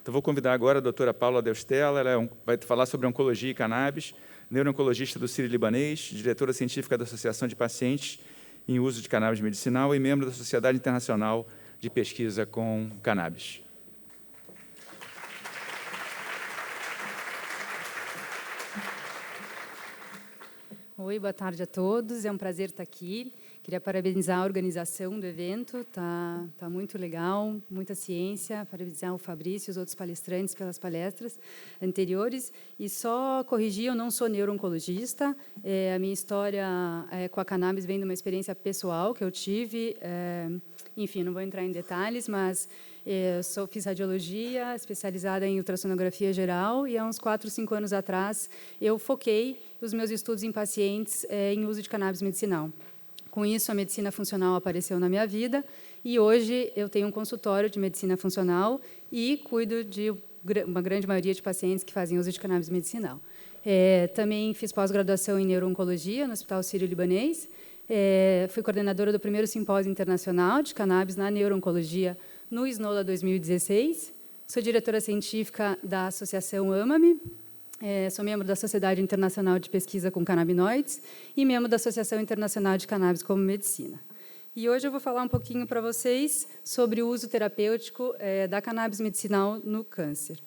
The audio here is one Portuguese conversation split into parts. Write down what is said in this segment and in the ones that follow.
Então, vou convidar agora a doutora Paula Deustella, ela vai falar sobre oncologia e cannabis, neuro-oncologista do Sírio-Libanês, diretora científica da Associação de Pacientes em Uso de Cannabis Medicinal e membro da Sociedade Internacional de Pesquisa com Cannabis. Oi, boa tarde a todos. É um prazer estar aqui. Queria parabenizar a organização do evento. Tá muito legal, muita ciência. Parabenizar o Fabrício e os outros palestrantes pelas palestras anteriores. E só corrigir, eu não sou neuro-oncologista. A minha história com a cannabis vem de uma experiência pessoal que eu tive. Enfim, não vou entrar em detalhes, mas fiz radiologia, especializada em ultrassonografia geral, e há uns 4, 5 anos atrás eu foquei os meus estudos em pacientes em uso de cannabis medicinal. Com isso, a medicina funcional apareceu na minha vida, e hoje eu tenho um consultório de medicina funcional e cuido de uma grande maioria de pacientes que fazem uso de cannabis medicinal. Também fiz pós-graduação em neuro-oncologia no Hospital Sírio-Libanês. Fui coordenadora do primeiro simpósio internacional de cannabis na neuro-oncologia no SNOLA 2016. Sou diretora científica da Associação AMAME. Sou membro da Sociedade Internacional de Pesquisa com Canabinoides e membro da Associação Internacional de Cannabis como Medicina. E hoje eu vou falar um pouquinho para vocês sobre o uso terapêutico da cannabis medicinal no câncer.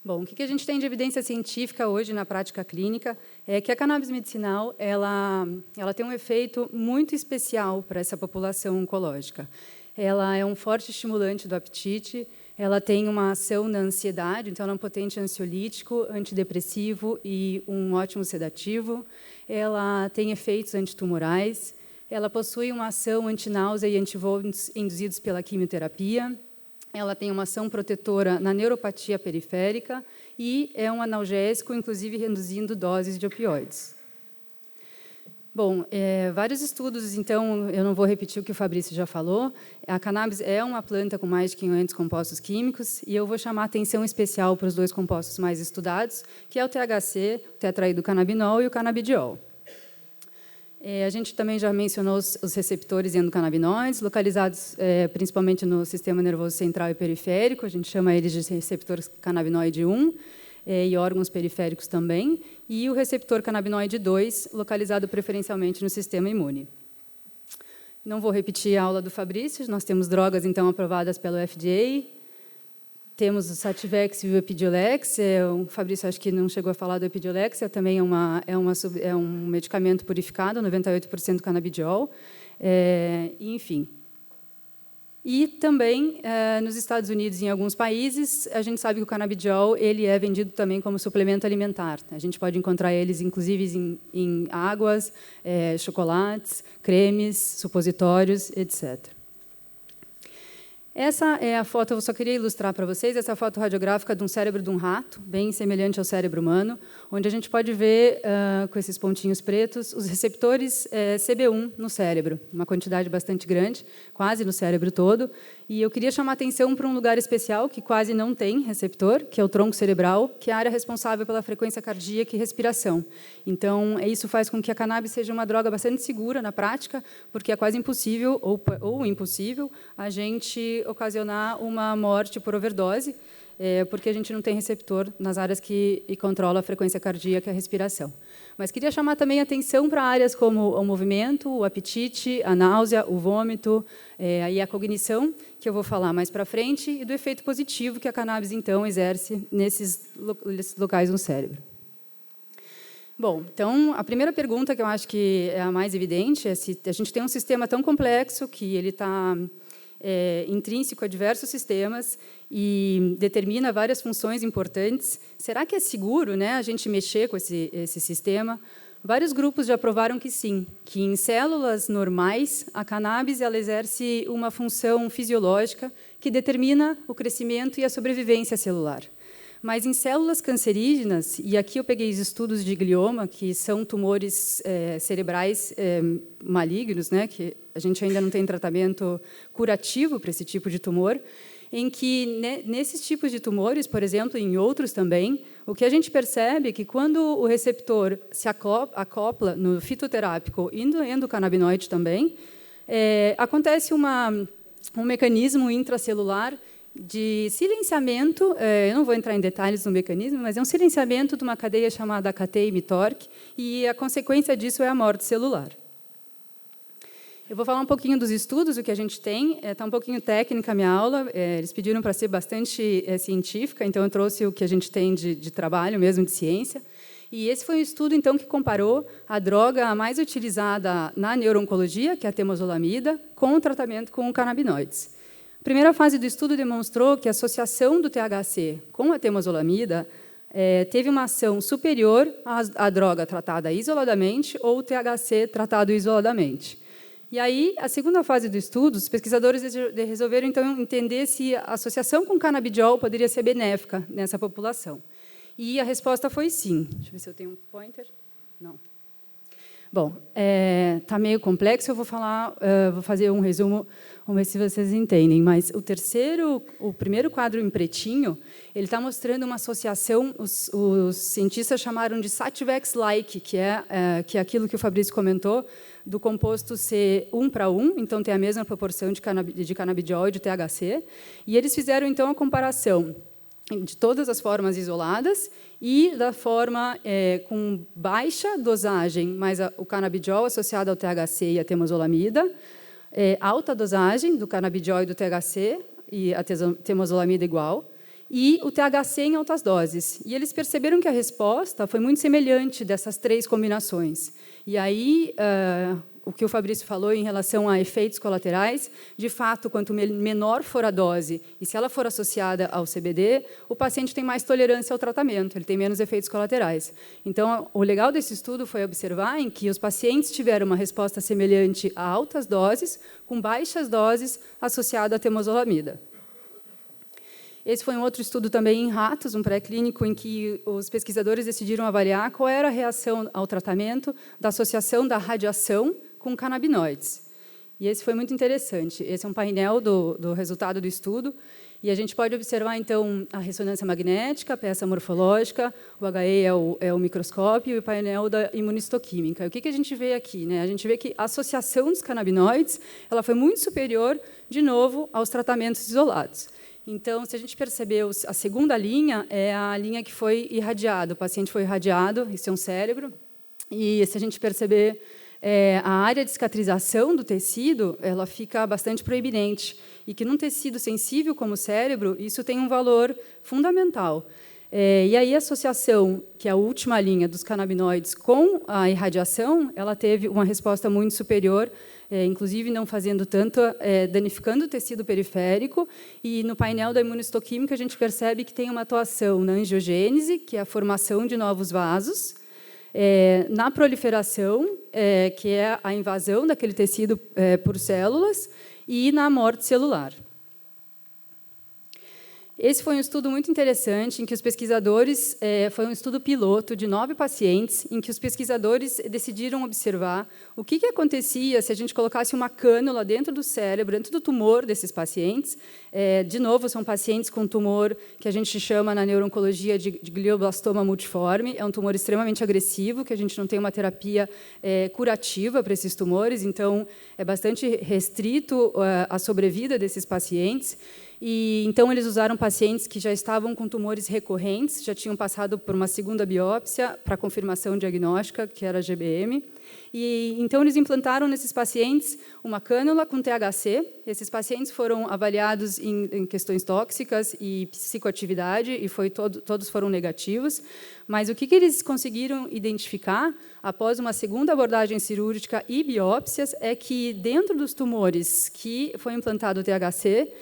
Bom, o que a gente tem de evidência científica hoje na prática clínica é que a cannabis medicinal ela tem um efeito muito especial para essa população oncológica. Ela é um forte estimulante do apetite, ela tem uma ação na ansiedade, então ela é um potente ansiolítico, antidepressivo e um ótimo sedativo. Ela tem efeitos antitumorais, ela possui uma ação antináusea e antivômitos induzidos pela quimioterapia. Ela tem uma ação protetora na neuropatia periférica e é um analgésico, inclusive reduzindo doses de opioides. Bom, vários estudos, então, eu não vou repetir o que o Fabrício já falou. A cannabis é uma planta com mais de 500 compostos químicos e eu vou chamar a atenção especial para os 2 compostos mais estudados, que é o THC, o tetraidrocannabinol, e o canabidiol. A gente também já mencionou os receptores endocannabinoides, localizados principalmente no sistema nervoso central e periférico. A gente chama eles de receptor canabinoide 1, e órgãos periféricos também, e o receptor canabinoide 2, localizado preferencialmente no sistema imune. Não vou repetir a aula do Fabrício, nós temos drogas, então, aprovadas pelo FDA, temos o Sativex e o Epidiolex. O Fabrício acho que não chegou a falar do Epidiolex, também é um medicamento purificado, 98% canabidiol, enfim. E também, nos Estados Unidos e em alguns países, a gente sabe que o canabidiol ele é vendido também como suplemento alimentar. A gente pode encontrar eles, inclusive, em águas, chocolates, cremes, supositórios, etc. Essa é a foto, eu só queria ilustrar para vocês, essa foto radiográfica de um cérebro de um rato, bem semelhante ao cérebro humano, onde a gente pode ver, com esses pontinhos pretos, os receptores CB1 no cérebro, uma quantidade bastante grande, quase no cérebro todo. E eu queria chamar a atenção para um lugar especial, que quase não tem receptor, que é o tronco cerebral, que é a área responsável pela frequência cardíaca e respiração. Então, isso faz com que a cannabis seja uma droga bastante segura na prática, porque é quase impossível, ou impossível, a gente ocasionar uma morte por overdose, porque a gente não tem receptor nas áreas que controla a frequência cardíaca e a respiração. Mas queria chamar também a atenção para áreas como o movimento, o apetite, a náusea, o vômito, e a cognição, que eu vou falar mais para frente, e do efeito positivo que a cannabis, então, exerce nesses locais no cérebro. Bom, então, a primeira pergunta, que eu acho que é a mais evidente, é se a gente tem um sistema tão complexo que ele está intrínseco a diversos sistemas e determina várias funções importantes. Será que é seguro, né, a gente mexer com esse sistema? Vários grupos já provaram que sim, que em células normais, a cannabis ela exerce uma função fisiológica que determina o crescimento e a sobrevivência celular. Mas em células cancerígenas, e aqui eu peguei os estudos de glioma, que são tumores cerebrais malignos, né, que a gente ainda não tem tratamento curativo para esse tipo de tumor, em que, nesses tipos de tumores, por exemplo, e em outros também, o que a gente percebe é que, quando o receptor se acopla no fitoterápico e no endocannabinoide também, acontece um mecanismo intracelular de silenciamento, eu não vou entrar em detalhes no mecanismo, mas é um silenciamento de uma cadeia chamada AKT-mTORC, e a consequência disso é a morte celular. Eu vou falar um pouquinho dos estudos, o que a gente tem. Está um pouquinho técnica a minha aula, eles pediram para ser bastante científica, então eu trouxe o que a gente tem de trabalho mesmo, de ciência. E esse foi um estudo, então, que comparou a droga mais utilizada na neuro-oncologia, que é a temozolomida, com o tratamento com canabinoides. A primeira fase do estudo demonstrou que a associação do THC com a temozolomida teve uma ação superior à droga tratada isoladamente ou o THC tratado isoladamente. E aí, a segunda fase do estudo, os pesquisadores resolveram, então, entender se a associação com canabidiol poderia ser benéfica nessa população. E a resposta foi sim. Deixa eu ver se eu tenho um pointer. Não. Bom, está meio complexo, eu vou fazer um resumo, vamos ver se vocês entendem. Mas o primeiro quadro em pretinho, ele está mostrando uma associação, os cientistas chamaram de Sativex-like, que é aquilo que o Fabrício comentou, do composto ser 1:1, então tem a mesma proporção de canabidiol e de THC, e eles fizeram, então, a comparação de todas as formas isoladas e da forma com baixa dosagem, mas o canabidiol associado ao THC e a temozolomida, alta dosagem do canabidiol e do THC e a temozolomida igual, e o THC em altas doses. E eles perceberam que a resposta foi muito semelhante dessas três combinações. E aí, o que o Fabrício falou em relação a efeitos colaterais, de fato, quanto menor for a dose, e se ela for associada ao CBD, o paciente tem mais tolerância ao tratamento, ele tem menos efeitos colaterais. Então, o legal desse estudo foi observar em que os pacientes tiveram uma resposta semelhante a altas doses, com baixas doses associada à temozolomida. Esse foi um outro estudo também em ratos, um pré-clínico, em que os pesquisadores decidiram avaliar qual era a reação ao tratamento da associação da radiação com canabinoides. E esse foi muito interessante. Esse é um painel do resultado do estudo, e a gente pode observar, então, a ressonância magnética, a peça morfológica, o HE é o microscópio e o painel da imunistoquímica. O que a gente vê aqui? Né? A gente vê que a associação dos canabinoides ela foi muito superior, de novo, aos tratamentos isolados. Então, se a gente percebeu, a segunda linha é a linha que foi irradiada. O paciente foi irradiado, isso é um cérebro, e se a gente perceber, a área de cicatrização do tecido, ela fica bastante proeminente, e que num tecido sensível como o cérebro, isso tem um valor fundamental. E aí a associação, que é a última linha dos canabinoides com a irradiação, ela teve uma resposta muito superior, inclusive não fazendo tanto, danificando o tecido periférico, e no painel da imunistoquímica a gente percebe que tem uma atuação na angiogênese, que é a formação de novos vasos, na proliferação, que é a invasão daquele tecido por células, e na morte celular. Esse foi um estudo muito interessante, em que os pesquisadores, foi um estudo piloto de 9 pacientes, em que os pesquisadores decidiram observar o que acontecia se a gente colocasse uma cânula dentro do cérebro, dentro do tumor desses pacientes. De novo, são pacientes com tumor que a gente chama na neuro-oncologia de glioblastoma multiforme, é um tumor extremamente agressivo, que a gente não tem uma terapia curativa para esses tumores, então é bastante restrito a sobrevida desses pacientes. E, então, eles usaram pacientes que já estavam com tumores recorrentes, já tinham passado por uma segunda biópsia para confirmação diagnóstica, que era GBM. E, então, eles implantaram nesses pacientes uma cânula com THC. Esses pacientes foram avaliados em questões tóxicas e psicoatividade, e todos foram negativos. Mas o que eles conseguiram identificar, após uma segunda abordagem cirúrgica e biópsias, é que, dentro dos tumores que foi implantado o THC,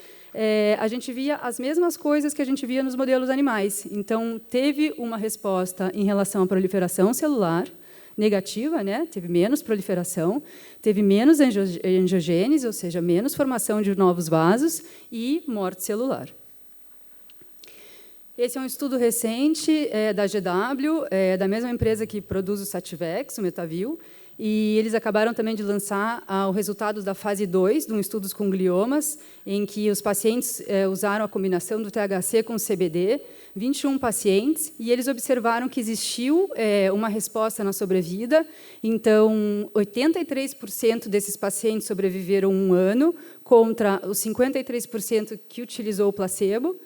a gente via as mesmas coisas que a gente via nos modelos animais. Então, teve uma resposta em relação à proliferação celular negativa, né? Teve menos proliferação, teve menos angiogênese, ou seja, menos formação de novos vasos, e morte celular. Esse é um estudo recente da GW, da mesma empresa que produz o Sativex, o Metavir, e eles acabaram também de lançar o resultado da fase 2, de um estudo com gliomas, em que os pacientes usaram a combinação do THC com o CBD, 21 pacientes, e eles observaram que existiu uma resposta na sobrevida. Então, 83% desses pacientes sobreviveram 1 ano, contra os 53% que utilizou o placebo.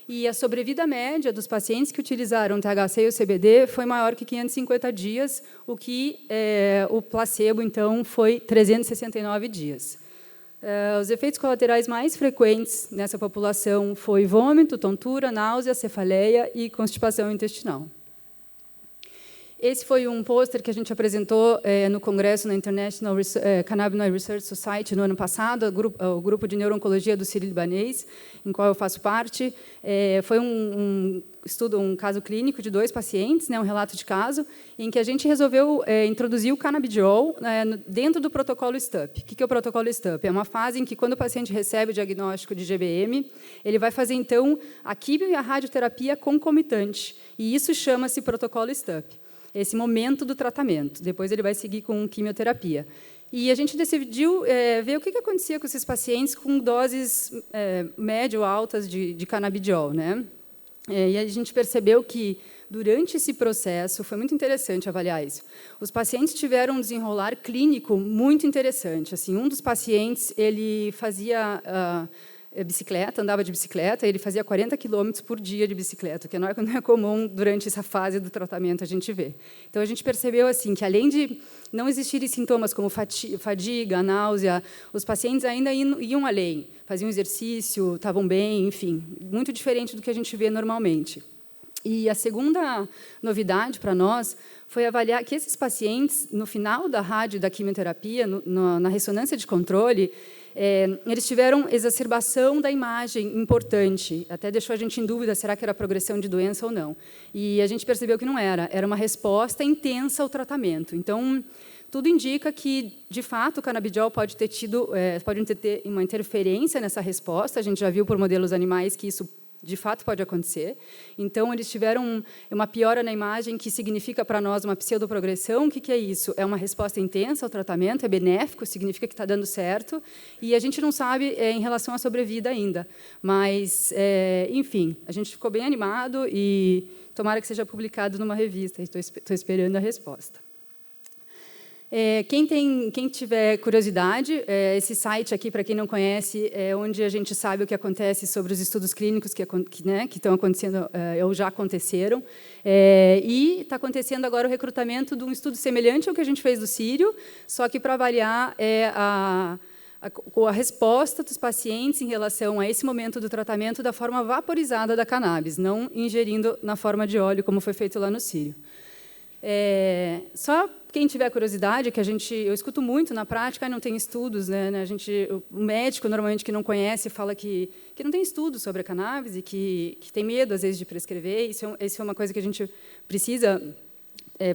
E a sobrevida média dos pacientes que utilizaram o THC e o CBD foi maior que 550 dias, o que o placebo, então, foi 369 dias. Os efeitos colaterais mais frequentes nessa população foi vômito, tontura, náusea, cefaleia e constipação intestinal. Esse foi um pôster que a gente apresentou no congresso na International Cannabinoid Research Society no ano passado, o grupo de neuro-oncologia do Sírio-Libanês, em qual eu faço parte. Foi um estudo, um caso clínico de 2 pacientes, um relato de caso, em que a gente resolveu introduzir o canabidiol dentro do protocolo STUP. O que é o protocolo STUP? É uma fase em que, quando o paciente recebe o diagnóstico de GBM, ele vai fazer, então, a quimio e a radioterapia concomitante. E isso chama-se protocolo STUP. Esse momento do tratamento. Depois ele vai seguir com quimioterapia. E a gente decidiu ver o que acontecia com esses pacientes com doses médio altas de canabidiol, né? E a gente percebeu que, durante esse processo, foi muito interessante avaliar isso. Os pacientes tiveram um desenrolar clínico muito interessante. Assim, um dos pacientes, ele fazia bicicleta, andava de bicicleta, ele fazia 40 km por dia de bicicleta, que não é comum durante essa fase do tratamento a gente ver. Então, a gente percebeu assim, que, além de não existirem sintomas como fadiga, náusea, os pacientes ainda iam além, faziam exercício, estavam bem, enfim, muito diferente do que a gente vê normalmente. E a segunda novidade para nós foi avaliar que esses pacientes, no final da rádio da quimioterapia, na ressonância de controle, eles tiveram exacerbação da imagem importante, até deixou a gente em dúvida, será que era progressão de doença ou não. E a gente percebeu que não era uma resposta intensa ao tratamento. Então, tudo indica que, de fato, o canabidiol pode ter uma interferência nessa resposta, a gente já viu por modelos animais que isso de fato pode acontecer. Então, eles tiveram uma piora na imagem, que significa para nós uma pseudoprogressão. O que é isso? É uma resposta intensa ao tratamento, é benéfico, significa que está dando certo, e a gente não sabe em relação à sobrevida ainda. Mas, enfim, a gente ficou bem animado e tomara que seja publicado numa revista. Estou esperando a resposta. Quem tiver curiosidade, esse site aqui, para quem não conhece, é onde a gente sabe o que acontece sobre os estudos clínicos que estão acontecendo, ou já aconteceram. E está acontecendo agora o recrutamento de um estudo semelhante ao que a gente fez do Sírio, só que para avaliar a resposta dos pacientes em relação a esse momento do tratamento da forma vaporizada da cannabis, não ingerindo na forma de óleo, como foi feito lá no Sírio. Só quem tiver curiosidade, que eu escuto muito na prática, não tem estudos, né? O médico, normalmente, que não conhece, fala que não tem estudos sobre a cannabis e que tem medo, às vezes, de prescrever. Isso é uma coisa que a gente precisa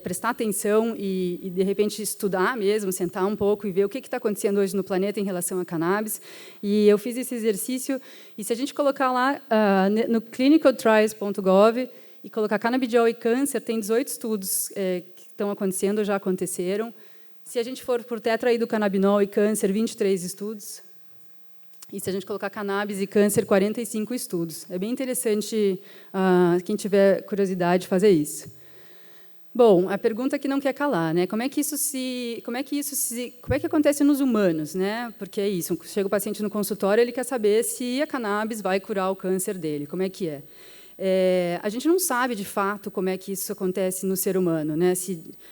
prestar atenção e, de repente, estudar mesmo, sentar um pouco e ver o que está acontecendo hoje no planeta em relação à cannabis. E eu fiz esse exercício, e se a gente colocar lá no clinicaltrials.gov e colocar canabidiol e câncer, tem 18 estudos que estão acontecendo ou já aconteceram. Se a gente for por tetraidrocannabinol e câncer, 23 estudos. E se a gente colocar cannabis e câncer, 45 estudos. É bem interessante, quem tiver curiosidade, fazer isso. Bom, a pergunta que não quer calar, né? Como é que acontece nos humanos, né? Porque é isso, chega o paciente no consultório, ele quer saber se a cannabis vai curar o câncer dele. Como é que é? A gente não sabe, de fato, como é que isso acontece no ser humano, né?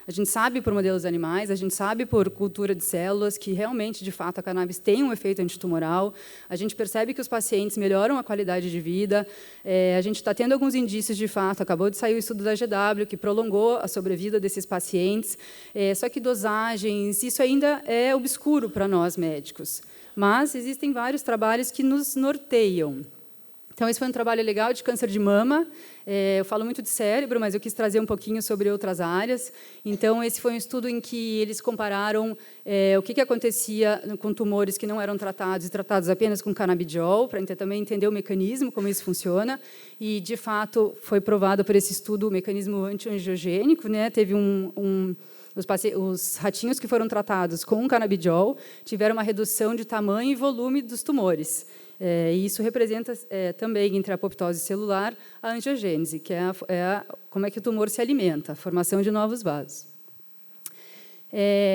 A gente sabe por modelos animais, a gente sabe por cultura de células que, realmente, de fato, a cannabis tem um efeito antitumoral. A gente percebe que os pacientes melhoram a qualidade de vida. A gente está tendo alguns indícios, de fato. Acabou de sair o estudo da GW, que prolongou a sobrevida desses pacientes. Só que dosagens, isso ainda é obscuro para nós, médicos. Mas existem vários trabalhos que nos norteiam. Então, esse foi um trabalho legal de câncer de mama. Eu falo muito de cérebro, mas eu quis trazer um pouquinho sobre outras áreas. Então, esse foi um estudo em que eles compararam o que acontecia com tumores que não eram tratados e tratados apenas com canabidiol, para também entender o mecanismo, como isso funciona. E, de fato, foi provado por esse estudo o mecanismo anti-angiogênico, né? Teve um Os ratinhos que foram tratados com canabidiol tiveram uma redução de tamanho e volume dos tumores. E isso representa também, entre a apoptose celular, a angiogênese, que como é que o tumor se alimenta, a formação de novos vasos.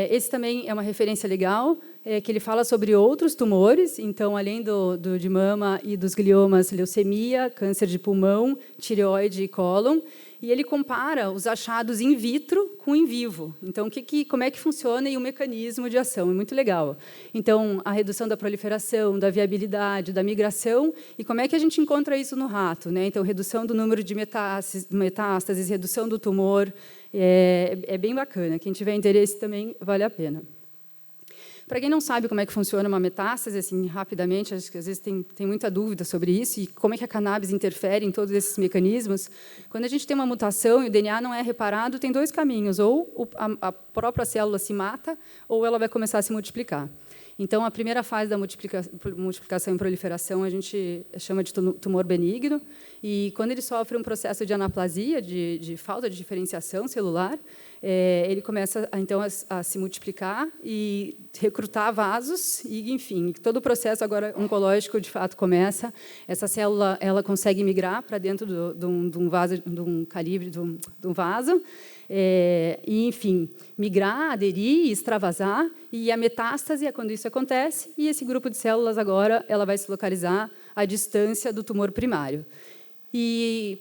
Esse também é uma referência legal, que ele fala sobre outros tumores, então, além do de mama e dos gliomas, leucemia, câncer de pulmão, tireoide e cólon, e ele compara os achados in vitro com in vivo. Então, como é que funciona e o mecanismo de ação? É muito legal. Então, a redução da proliferação, da viabilidade, da migração, e como é que a gente encontra isso no rato, né? Então, redução do número de metástases, redução do tumor, é bem bacana. Quem tiver interesse também vale a pena. Para quem não sabe como é que funciona uma metástase, assim, rapidamente, acho que às vezes tem muita dúvida sobre isso, e como é que a cannabis interfere em todos esses mecanismos. Quando a gente tem uma mutação e o DNA não é reparado, tem dois caminhos: ou a própria célula se mata, ou ela vai começar a se multiplicar. Então, a primeira fase da multiplicação e proliferação a gente chama de tumor benigno, e quando ele sofre um processo de anaplasia, de falta de diferenciação celular, ele começa, então, a se multiplicar e recrutar vasos, e, enfim, todo o processo agora oncológico, de fato, começa. Essa célula ela consegue migrar para dentro de um vaso, de um calibre, de um vaso, e, enfim, migrar, aderir, extravasar, e a metástase é quando isso acontece, e esse grupo de células agora ela vai se localizar à distância do tumor primário. E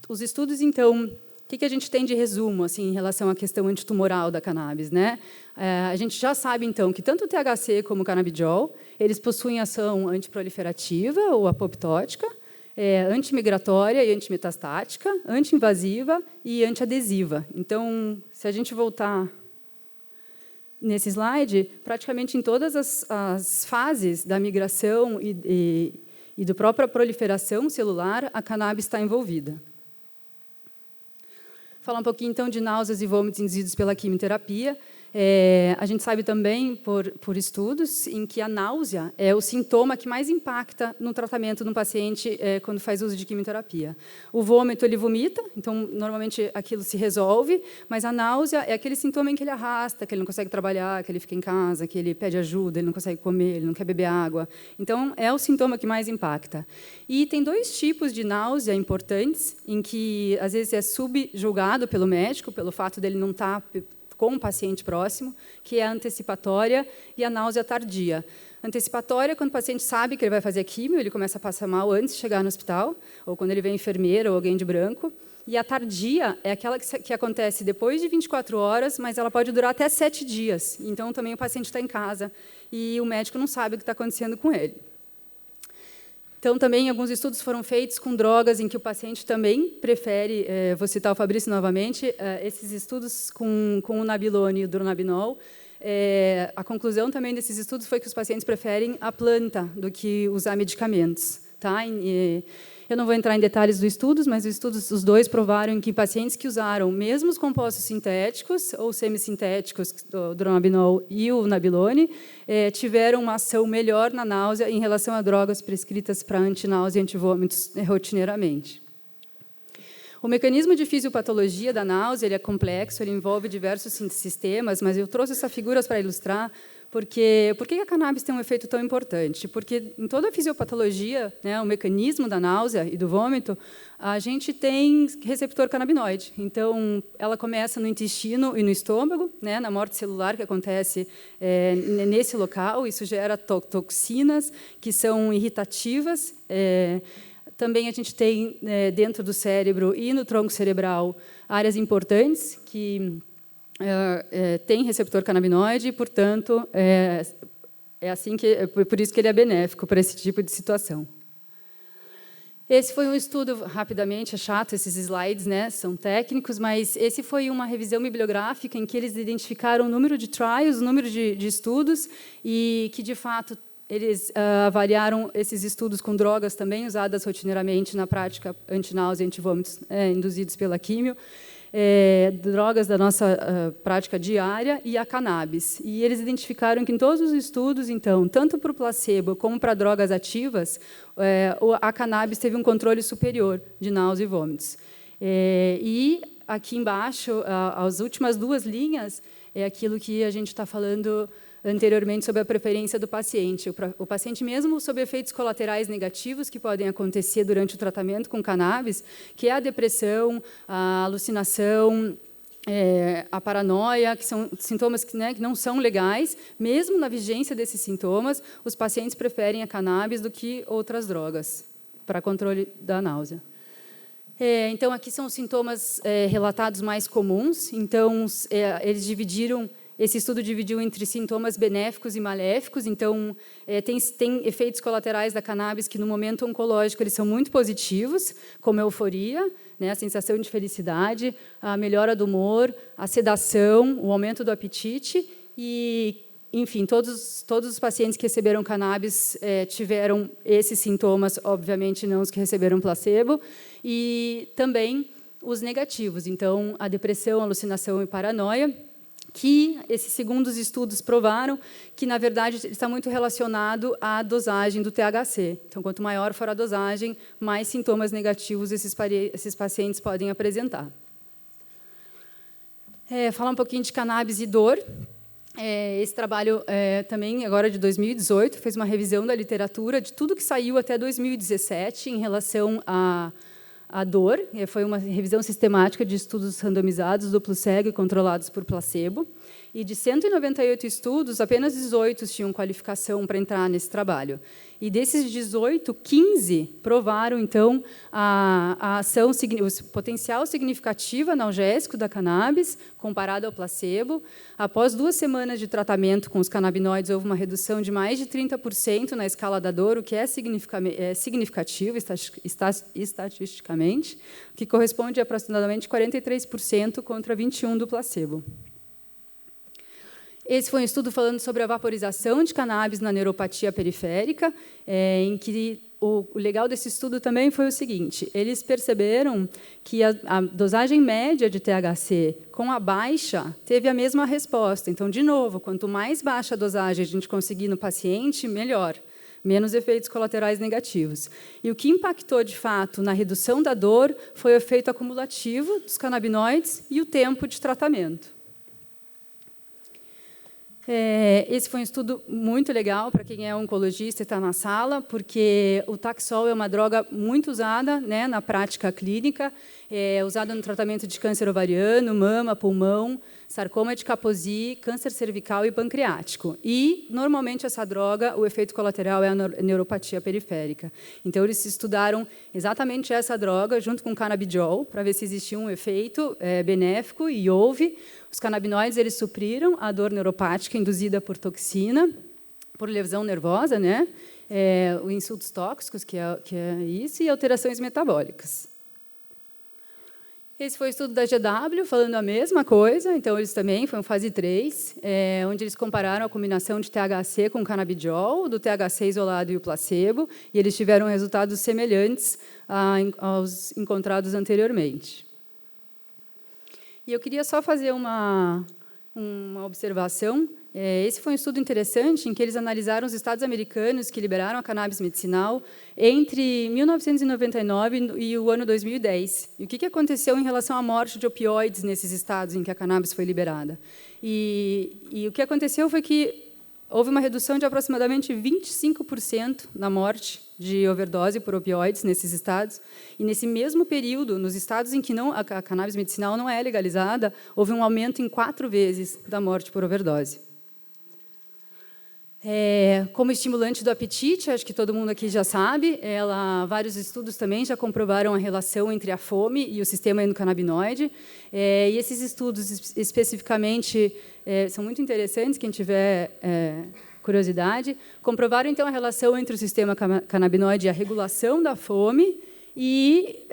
os estudos, então, o que a gente tem de resumo assim, em relação à questão antitumoral da cannabis, né? A gente já sabe, então, que tanto o THC como o canabidiol, eles possuem ação antiproliferativa ou apoptótica, antimigratória e antimetastática, antiinvasiva e antiadesiva. Então, se a gente voltar nesse slide, praticamente em todas as fases da migração e da própria proliferação celular, a cannabis está envolvida. Falar um pouquinho, então, de náuseas e vômitos induzidos pela quimioterapia. A gente sabe também, por estudos, em que a náusea é o sintoma que mais impacta no tratamento de um paciente quando faz uso de quimioterapia. O vômito, ele vomita, então, normalmente, aquilo se resolve, mas a náusea é aquele sintoma em que ele arrasta, que ele não consegue trabalhar, que ele fica em casa, que ele pede ajuda, ele não consegue comer, ele não quer beber água. Então, é o sintoma que mais impacta. E tem dois tipos de náusea importantes, em que, às vezes, é subjulgado pelo médico, pelo fato dele não estar com o paciente próximo, que é a antecipatória e a náusea tardia. Antecipatória, quando o paciente sabe que ele vai fazer químio, ele começa a passar mal antes de chegar no hospital, ou quando ele vê enfermeira ou alguém de branco. E a tardia é aquela que acontece depois de 24 horas, mas ela pode durar até 7 dias. Então, também o paciente está em casa e o médico não sabe o que está acontecendo com ele. Então, também, alguns estudos foram feitos com drogas em que o paciente também prefere, vou citar o Fabrício novamente, esses estudos com o Nabilone e o Dronabinol. A conclusão também desses estudos foi que os pacientes preferem a planta do que usar medicamentos. Tá? Eu não vou entrar em detalhes dos estudos, mas os dois provaram que pacientes que usaram mesmo os compostos sintéticos ou semissintéticos, o Dronabinol e o Nabilone, tiveram uma ação melhor na náusea em relação a drogas prescritas para antináusea e antivômitos rotineiramente. O mecanismo de fisiopatologia da náusea ele é complexo, ele envolve diversos sistemas, mas eu trouxe essas figuras para ilustrar. Por que a cannabis tem um efeito tão importante? Porque em toda a fisiopatologia, né, o mecanismo da náusea e do vômito, a gente tem receptor canabinoide. Então, ela começa no intestino e no estômago, né, na morte celular que acontece nesse local. Isso gera toxinas que são irritativas. Também a gente tem dentro do cérebro e no tronco cerebral áreas importantes que tem receptor canabinoide e, portanto, por isso que ele é benéfico para esse tipo de situação. Esse foi um estudo, rapidamente, é chato esses slides, né? São técnicos, mas esse foi uma revisão bibliográfica em que eles identificaram o número de trials, o número de estudos, e que, de fato, eles avaliaram esses estudos com drogas também usadas rotineiramente na prática antináusea e antivômitos induzidos pela químio, drogas da nossa prática diária e a cannabis. E eles identificaram que em todos os estudos, então, tanto para o placebo como para drogas ativas, a cannabis teve um controle superior de náusea e vômitos. E aqui embaixo, as últimas duas linhas, é aquilo que a gente está falando anteriormente sobre a preferência do paciente. O paciente mesmo sob efeitos colaterais negativos que podem acontecer durante o tratamento com cannabis, que é a depressão, a alucinação, a paranoia, que são sintomas que não são legais, mesmo na vigência desses sintomas, os pacientes preferem a cannabis do que outras drogas para controle da náusea. Então, aqui são os sintomas relatados mais comuns. Então, eles dividiram. Esse estudo dividiu entre sintomas benéficos e maléficos. Então, tem efeitos colaterais da cannabis que, no momento oncológico, eles são muito positivos, como a euforia, né, a sensação de felicidade, a melhora do humor, a sedação, o aumento do apetite. E, enfim, todos os pacientes que receberam cannabis tiveram esses sintomas, obviamente, não os que receberam placebo. E também os negativos. Então, a depressão, a alucinação e paranoia, que esses segundos estudos provaram que, na verdade, está muito relacionado à dosagem do THC. Então, quanto maior for a dosagem, mais sintomas negativos esses pacientes podem apresentar. Falar um pouquinho de cannabis e dor. Esse trabalho, também, agora de 2018, fez uma revisão da literatura de tudo que saiu até 2017 em relação à dor. Foi uma revisão sistemática de estudos randomizados, duplo cego e controlados por placebo. E de 198 estudos, apenas 18 tinham qualificação para entrar nesse trabalho. E desses 18, 15 provaram, então, a ação, o potencial significativo analgésico da cannabis, comparado ao placebo. Após 2 semanas de tratamento com os canabinoides, houve uma redução de mais de 30% na escala da dor, o que é significativo estatisticamente, que corresponde a aproximadamente 43% contra 21% do placebo. Esse foi um estudo falando sobre a vaporização de cannabis na neuropatia periférica, em que o legal desse estudo também foi o seguinte: eles perceberam que a dosagem média de THC com a baixa teve a mesma resposta. Então, de novo, quanto mais baixa a dosagem a gente conseguir no paciente, melhor, menos efeitos colaterais negativos. E o que impactou, de fato, na redução da dor foi o efeito acumulativo dos canabinoides e o tempo de tratamento. Esse foi um estudo muito legal para quem é oncologista e está na sala, porque o Taxol é uma droga muito usada, né, na prática clínica, usada no tratamento de câncer ovariano, mama, pulmão, sarcoma de Kaposi, câncer cervical e pancreático. E, normalmente, essa droga, o efeito colateral é a neuropatia periférica. Então, eles estudaram exatamente essa droga, junto com o canabidiol, para ver se existia um efeito benéfico, e houve. Os canabinoides eles supriram a dor neuropática induzida por toxina, por lesão nervosa, né? Os insultos tóxicos, que é isso, e alterações metabólicas. Esse foi o estudo da GW, falando a mesma coisa. Então, eles também, foi uma fase 3, onde eles compararam a combinação de THC com canabidiol, do THC isolado e o placebo, e eles tiveram resultados semelhantes aos encontrados anteriormente. E eu queria só fazer uma observação. Esse foi um estudo interessante em que eles analisaram os estados americanos que liberaram a cannabis medicinal entre 1999 e o ano 2010. E o que aconteceu em relação à morte de opioides nesses estados em que a cannabis foi liberada? E o que aconteceu foi que houve uma redução de aproximadamente 25% na morte de overdose por opioides nesses estados. E, nesse mesmo período, nos estados em que a cannabis medicinal não é legalizada, houve um aumento em 4 vezes da morte por overdose. Como estimulante do apetite, acho que todo mundo aqui já sabe, vários estudos também já comprovaram a relação entre a fome e o sistema endocannabinoide. E esses estudos, especificamente, são muito interessantes, quem tiver curiosidade, comprovaram, então, a relação entre o sistema canabinoide e a regulação da fome. E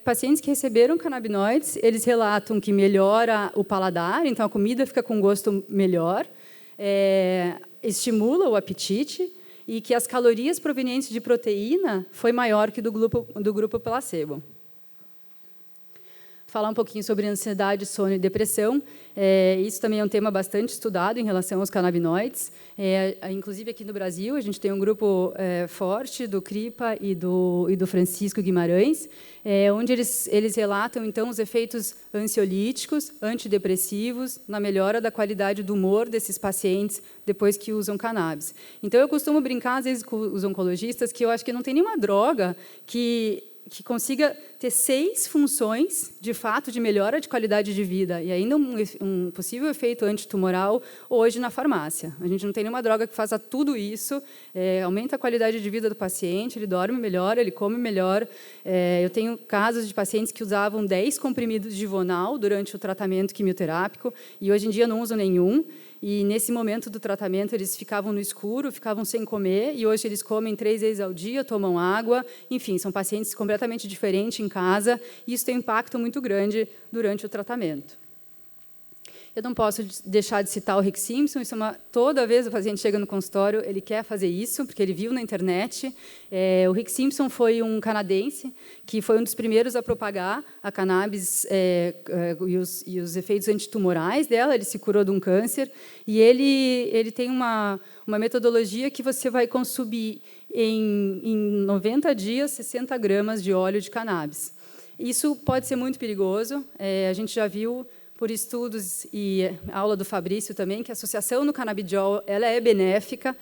pacientes que receberam canabinoides, eles relatam que melhora o paladar, então a comida fica com gosto melhor, estimula o apetite, e que as calorias provenientes de proteína foi maior que do grupo placebo. falar um pouquinho sobre ansiedade, sono e depressão. Isso também é um tema bastante estudado em relação aos canabinoides. Inclusive, aqui no Brasil, a gente tem um grupo forte do CRIPA e do Francisco Guimarães, onde eles relatam, então, os efeitos ansiolíticos, antidepressivos, na melhora da qualidade do humor desses pacientes depois que usam cannabis. Então, eu costumo brincar, às vezes, com os oncologistas, que eu acho que não tem nenhuma droga que consiga ter 6 funções, de fato, de melhora de qualidade de vida e ainda um possível efeito antitumoral hoje na farmácia. A gente não tem nenhuma droga que faça tudo isso, aumenta a qualidade de vida do paciente, ele dorme melhor, ele come melhor. Eu tenho casos de pacientes que usavam 10 comprimidos de Vonal durante o tratamento quimioterápico e, hoje em dia, não usam nenhum. E, nesse momento do tratamento, eles ficavam no escuro, ficavam sem comer, e hoje eles comem 3 vezes ao dia, tomam água. Enfim, são pacientes completamente diferentes em casa, e isso tem um impacto muito grande durante o tratamento. Eu não posso deixar de citar o Rick Simpson. Toda vez que o paciente chega no consultório, ele quer fazer isso, porque ele viu na internet. O Rick Simpson foi um canadense que foi um dos primeiros a propagar a cannabis e os efeitos antitumorais dela. Ele se curou de um câncer. E ele tem uma metodologia que você vai consumir em 90 dias 60 gramas de óleo de cannabis. Isso pode ser muito perigoso. A gente já viu por estudos e a aula do Fabrício também, que a associação no canabidiol ela é benéfica.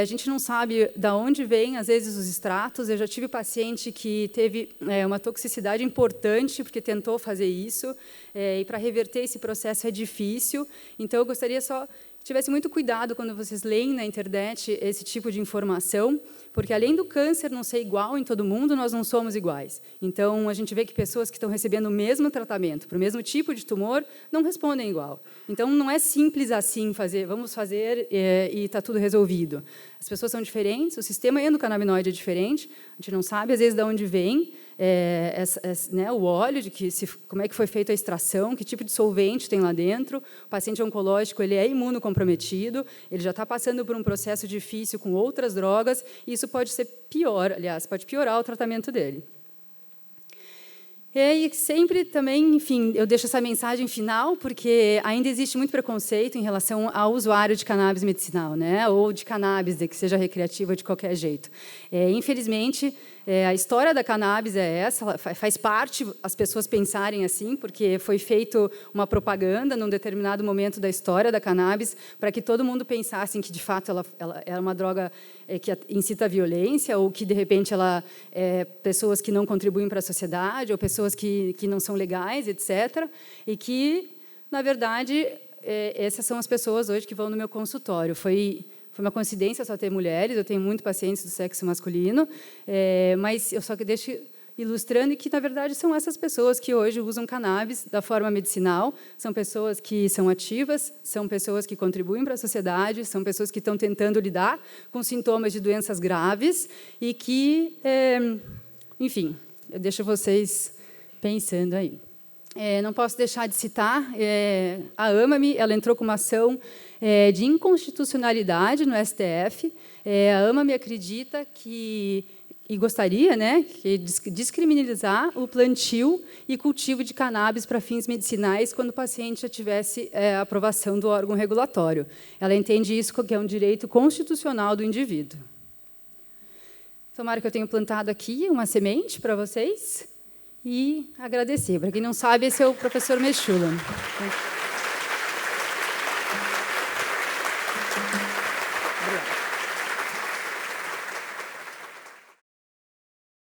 A gente não sabe de onde vêm, às vezes, os extratos. Eu já tive paciente que teve uma toxicidade importante porque tentou fazer isso, e para reverter esse processo é difícil. Então, eu gostaria só que tivesse muito cuidado quando vocês leem na internet esse tipo de informação, porque, além do câncer não ser igual em todo mundo, nós não somos iguais. Então, a gente vê que pessoas que estão recebendo o mesmo tratamento para o mesmo tipo de tumor não respondem igual. Então, não é simples assim vamos fazer e está tudo resolvido. As pessoas são diferentes, o sistema endocannabinoide é diferente, a gente não sabe, às vezes, de onde vem o óleo, como é que foi feita a extração, que tipo de solvente tem lá dentro. O paciente oncológico ele é imunocomprometido, ele já está passando por um processo difícil com outras drogas, e isso pode ser pior, aliás, pode piorar o tratamento dele. E sempre também, enfim, eu deixo essa mensagem final, porque ainda existe muito preconceito em relação ao usuário de cannabis medicinal, né? Ou de cannabis, que seja recreativa de qualquer jeito. Infelizmente, a história da cannabis é essa, faz parte as pessoas pensarem assim, porque foi feito uma propaganda num determinado momento da história da cannabis para que todo mundo pensasse que, de fato, ela era uma droga que incita a violência, ou que, de repente, ela pessoas que não contribuem para a sociedade, ou pessoas que não são legais, etc. E que, na verdade, essas são as pessoas hoje que vão no meu consultório. Foi uma coincidência só ter mulheres, eu tenho muitos pacientes do sexo masculino, mas eu só que deixo ilustrando que, na verdade, são essas pessoas que hoje usam cannabis da forma medicinal, são pessoas que são ativas, são pessoas que contribuem para a sociedade, são pessoas que estão tentando lidar com sintomas de doenças graves e que, enfim, eu deixo vocês pensando aí. Não posso deixar de citar a AMA-me, ela entrou com uma ação de inconstitucionalidade no STF. A AMA-me acredita que, e gostaria, que descriminalizar o plantio e cultivo de cannabis para fins medicinais quando o paciente já tivesse a aprovação do órgão regulatório. Ela entende isso que é um direito constitucional do indivíduo. Tomara que eu tenha plantado aqui uma semente para vocês. E agradecer. Para quem não sabe, esse é o professor Meschula.